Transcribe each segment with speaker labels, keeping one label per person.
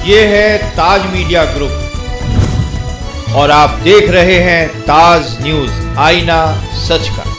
Speaker 1: ये है ताज media group और आप देख रहे हैं ताज न्यूज, आईना सच का।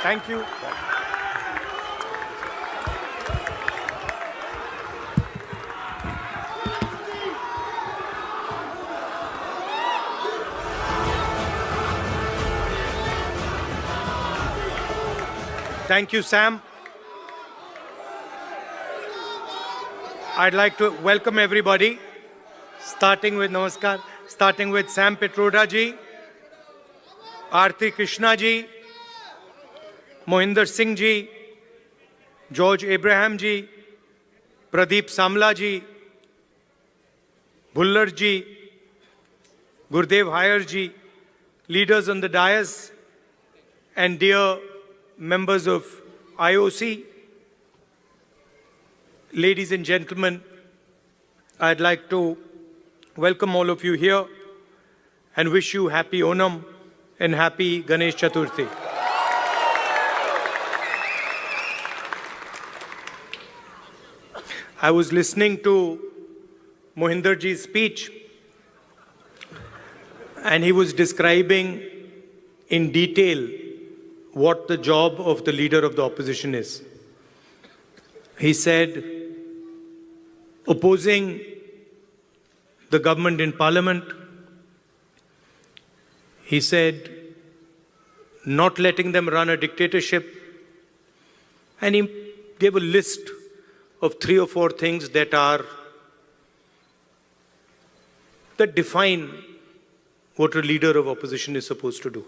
Speaker 2: Thank you. Thank you, Sam. I'd like to welcome everybody, starting with Namaskar, starting with Sam Pitroda ji, Aarti Krishna ji, Mohinder Singh ji, George Abraham ji, Pradeep Samla ji, Bhullar ji, Gurdev Haier ji, leaders on the dais, and dear members of IOC, ladies and gentlemen, I'd like to welcome all of you here and wish you happy Onam and happy Ganesh Chaturthi. I was listening to Mohinder ji's speech, and he was describing in detail what the job of the leader of the opposition is. He said, opposing the government in parliament. He said, not letting them run a dictatorship. And he gave a list of 3 or 4 things that define what a leader of opposition is supposed to do.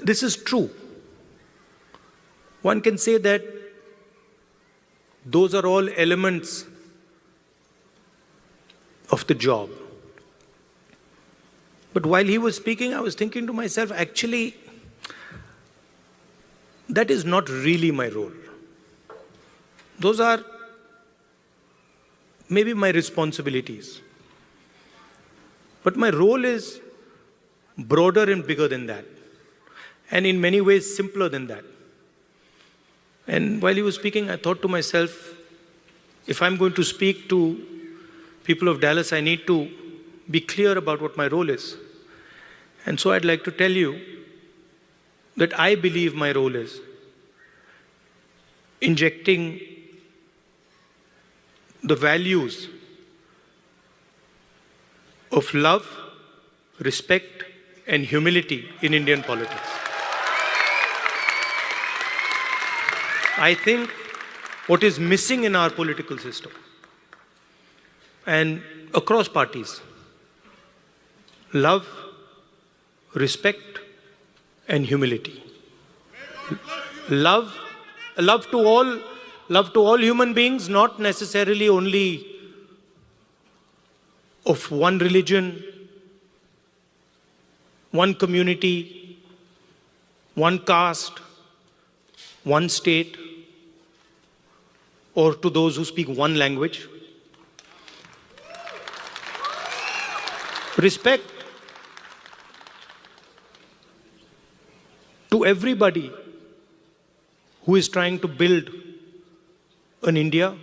Speaker 2: This is true. One can say that those are all elements of the job. But while he was speaking, I was thinking to myself, actually, that is not really my role. Those are maybe my responsibilities. But my role is broader and bigger than that, and in many ways simpler than that. And while he was speaking, I thought to myself, if I'm going to speak to people of Dallas, I need to be clear about what my role is. And so I'd like to tell you that I believe my role is injecting the values of love, respect, and humility in Indian politics. I think what is missing in our political system and across parties, love, respect, and humility. Love to all human beings, not necessarily only of one religion, one community, one caste, one state, or to those who speak one language. Respect to everybody who is trying to build an India,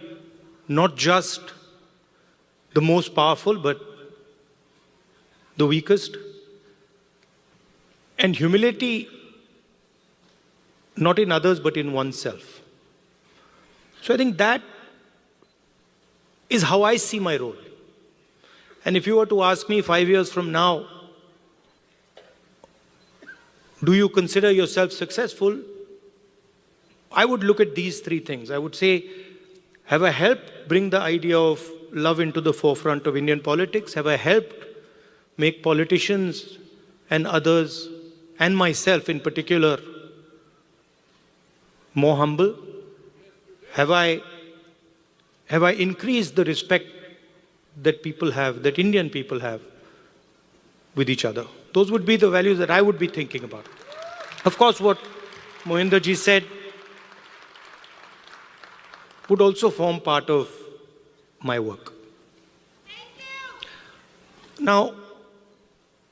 Speaker 2: not just the most powerful, but the weakest. And humility, not in others, but in oneself. So I think that is how I see my role. And if you were to ask me 5 years from now, do you consider yourself successful? I would look at these three things. I would say, have I helped bring the idea of love into the forefront of Indian politics? Have I helped make politicians and others, and myself in particular, more humble? Have I increased the respect that people have, that Indian people have with each other? Those would be the values that I would be thinking about. Of course, what Mohinder ji said would also form part of my work. Now,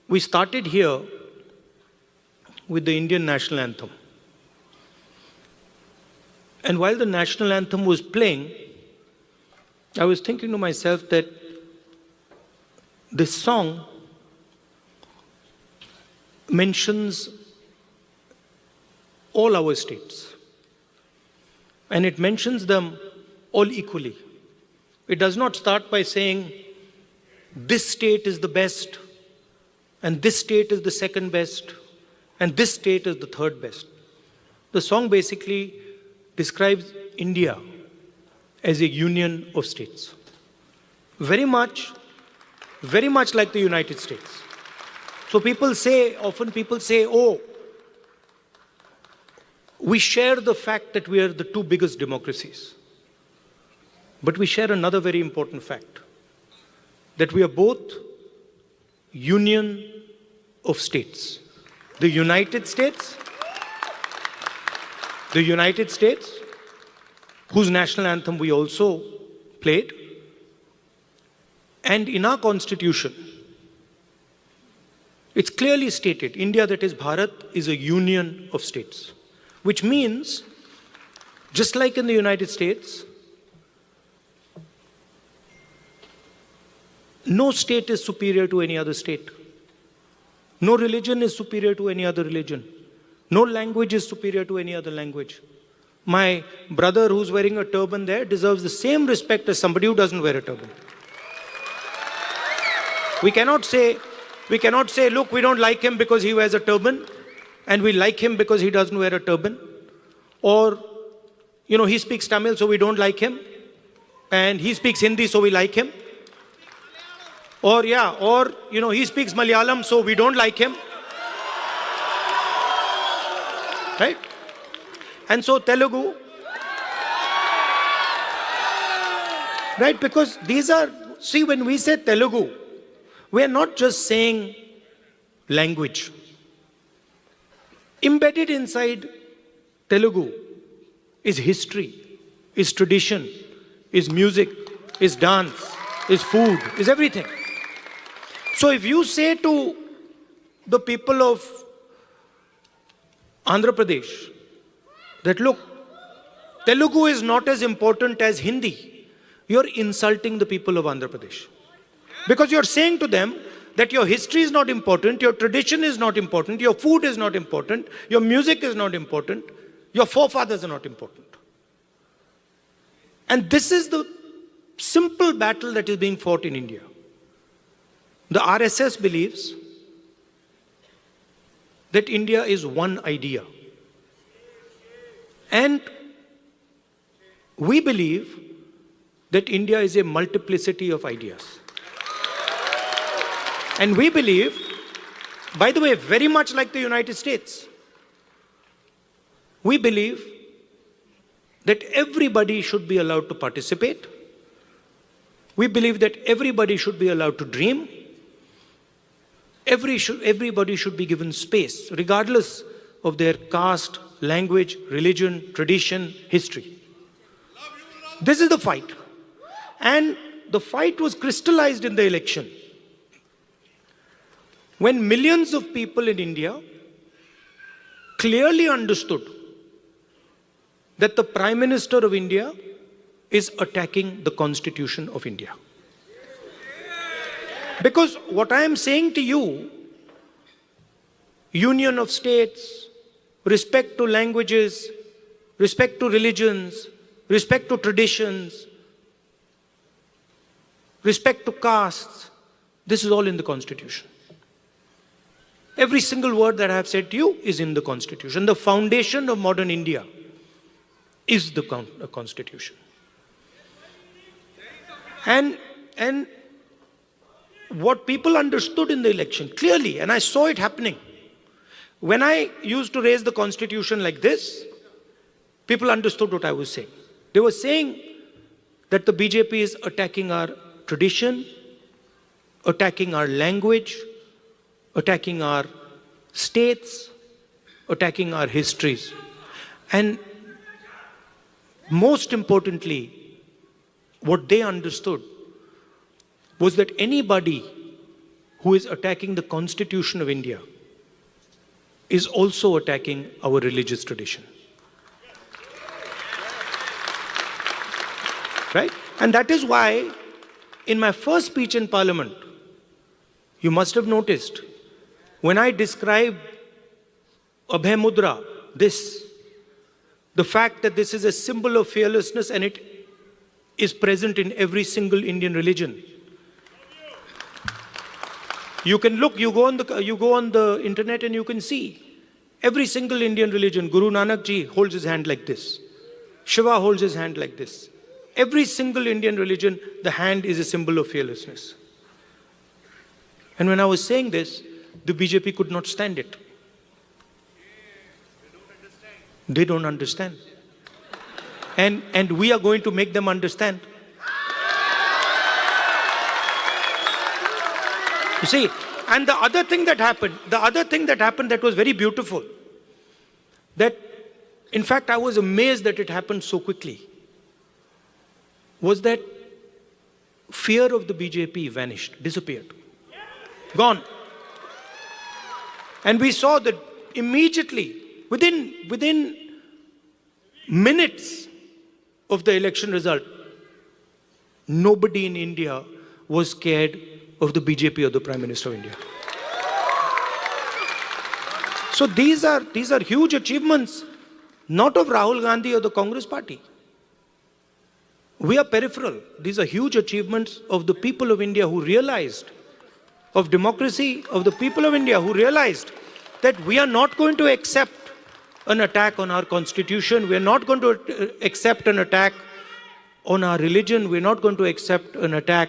Speaker 2: we started here with the Indian national anthem. And while the national anthem was playing, I was thinking to myself that this song mentions all our states. And it mentions them all equally. It does not start by saying, this state is the best, and this state is the second best, and this state is the third best. The song basically describes India as a union of states. Very much like the United States. So often people say, oh, we share the fact that we are the two biggest democracies. But we share another very important fact, that we are both union of states. The United States, whose national anthem we also played, and in our constitution, it's clearly stated, India, that is Bharat, is a union of states. Which means, just like in the United States, no state is superior to any other state. No religion is superior to any other religion. No language is superior to any other language. My brother who's wearing a turban there deserves the same respect as somebody who doesn't wear a turban. We cannot say, look, we don't like him because he wears a turban, and we like him because he doesn't wear a turban. Or, he speaks Tamil, so we don't like him. And he speaks Hindi, so we like him. Or, he speaks Malayalam, so we don't like him. Right? And so Telugu. Right? Because when we say Telugu, we are not just saying language. Embedded inside Telugu is history, is tradition, is music, is dance, is food, is everything. So if you say to the people of Andhra Pradesh that, look, Telugu is not as important as Hindi, you're insulting the people of Andhra Pradesh. Because you're saying to them that your history is not important, your tradition is not important, your food is not important, your music is not important, your forefathers are not important. And this is the simple battle that is being fought in India. The RSS believes that India is one idea. And we believe that India is a multiplicity of ideas. And we believe, by the way, very much like the United States, we believe that everybody should be allowed to participate. We believe that everybody should be allowed to dream. Everybody should be given space, regardless of their caste, language, religion, tradition, history. This is the fight. And the fight was crystallized in the election. When millions of people in India clearly understood that the Prime Minister of India is attacking the Constitution of India. Because what I am saying to you, union of states, respect to languages, respect to religions, respect to traditions, respect to castes, This is all in the Constitution. Every single word that I have said to you is in the Constitution. The foundation of modern India is the Constitution. And what people understood in the election clearly, and I saw it happening. When I used to raise the Constitution like this, people understood what I was saying. They were saying that the BJP is attacking our tradition, attacking our language, attacking our states, attacking our histories. And most importantly, what they understood was that anybody who is attacking the Constitution of India is also attacking our religious tradition. Right? And that is why in my first speech in Parliament, you must have noticed, when I described Abhay Mudra, the fact that this is a symbol of fearlessness and it is present in every single Indian religion. You can look, you go on the internet and you can see every single Indian religion. Guru Nanak Ji holds his hand like this. Shiva holds his hand like this. Every single Indian religion, the hand is a symbol of fearlessness. And when I was saying this, the BJP could not stand it. They don't understand. And we are going to make them understand. You see, and the other thing that happened that was very beautiful, that in fact I was amazed that it happened so quickly, was that fear of the BJP vanished, disappeared, gone. And we saw that immediately, within minutes of the election result, nobody in India was scared of the BJP or the Prime Minister of India. So these are huge achievements, not of Rahul Gandhi or the Congress party. We are peripheral. These are huge achievements of the people of India who realized, of democracy, of the people of India who realized that we are not going to accept an attack on our constitution. We are not going to accept an attack on our religion. We are not going to accept an attack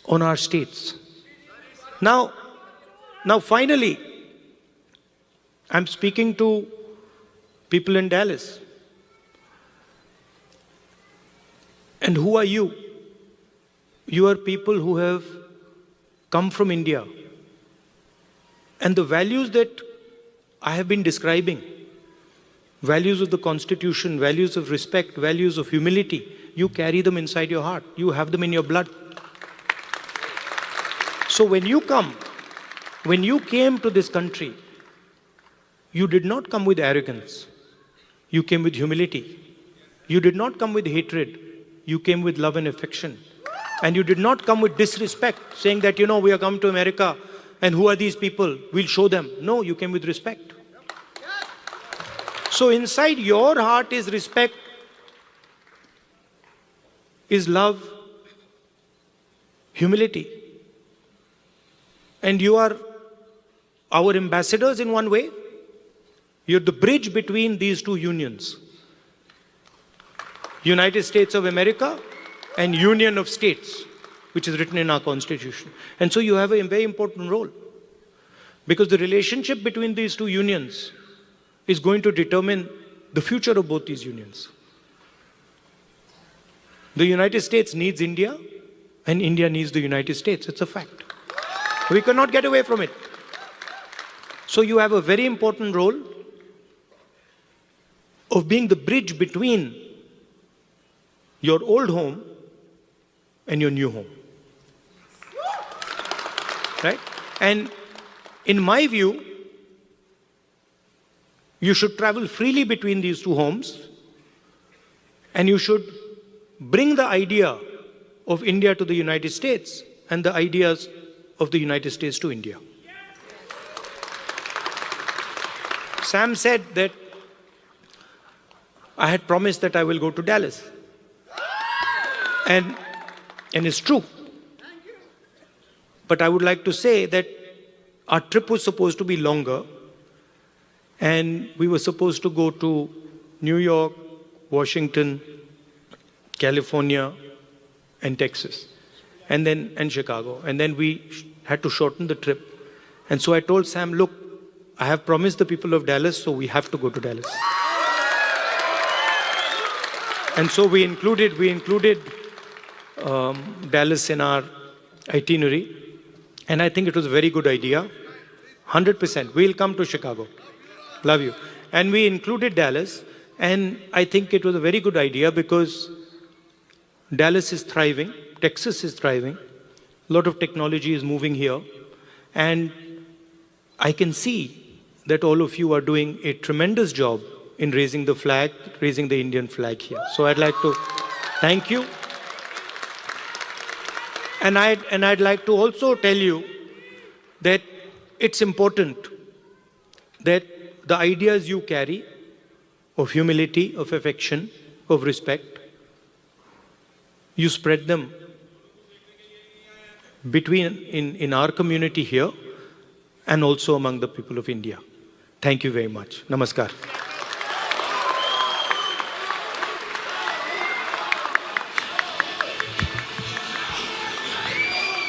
Speaker 2: on our states. Now finally, I'm speaking to people in Dallas. And who are you? You are people who have come from India. And the values that I have been describing, values of the Constitution, values of respect, values of humility, you carry them inside your heart. You have them in your blood. So when you came to this country, you did not come with arrogance. You came with humility. You did not come with hatred. You came with love and affection. And you did not come with disrespect, saying that, we are come to America and who are these people? We'll show them. No, you came with respect. So inside your heart is respect, is love, humility. And you are our ambassadors in one way. You're the bridge between these two unions. United States of America and Union of States, which is written in our Constitution. And so you have a very important role, because the relationship between these two unions is going to determine the future of both these unions. The United States needs India, and India needs the United States. It's a fact. We cannot get away from it. So you have a very important role of being the bridge between your old home and your new home. Right? And in my view, you should travel freely between these two homes, and you should bring the idea of India to the United States and the ideas of the United States to India. Sam said that I had promised that I will go to Dallas. And it's true. But I would like to say that our trip was supposed to be longer, and we were supposed to go to New York, Washington, California, and Texas, and Chicago. And then we had to shorten the trip. And so I told Sam, look, I have promised the people of Dallas, so we have to go to Dallas. And so we included Dallas in our itinerary. And I think it was a very good idea. 100%. We'll come to Chicago. Love you. And we included Dallas. And I think it was a very good idea because Dallas is thriving. Texas is thriving. A lot of technology is moving here. And I can see that all of you are doing a tremendous job in raising the flag, raising the Indian flag here. So I'd like to thank you. And I'd like to also tell you that it's important that the ideas you carry of humility, of affection, of respect, you spread them in our community here and also among the people of India. Thank you very much. Namaskar.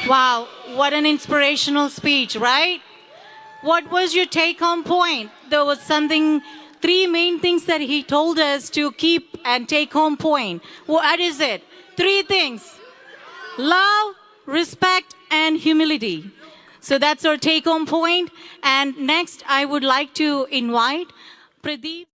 Speaker 3: Wow, what an inspirational speech, right? What was your take-home point? There was three main things that he told us to keep and take home point. What is it? Three things: love, respect, and humility. So that's our take-home point. And next, I would like to invite Pradeep.